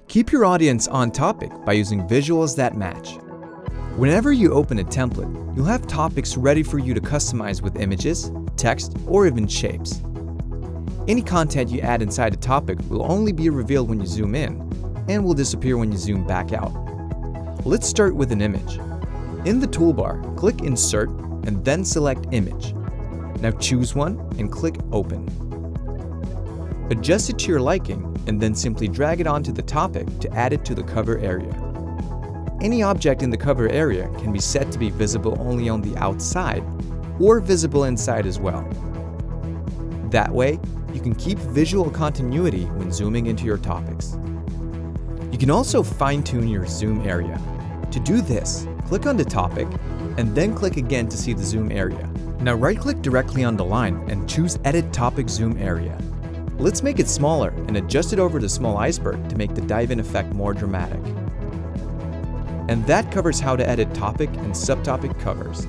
Keep your audience on topic by using visuals that match. Whenever you open a template, you'll have topics ready for you to customize with images, text, or even shapes. Any content you add inside a topic will only be revealed when you zoom in, and will disappear when you zoom back out. Let's start with an image. In the toolbar, click Insert and then select Image. Now choose one and click Open. Adjust it to your liking and then simply drag it onto the topic to add it to the cover area. Any object in the cover area can be set to be visible only on the outside or visible inside as well. That way, you can keep visual continuity when zooming into your topics. You can also fine-tune your zoom area. To do this, click on the topic and then click again to see the zoom area. Now right-click directly on the line and choose Edit Topic Zoom Area. Let's make it smaller and adjust it over the small iceberg to make the dive-in effect more dramatic. And that covers how to edit topic and subtopic covers.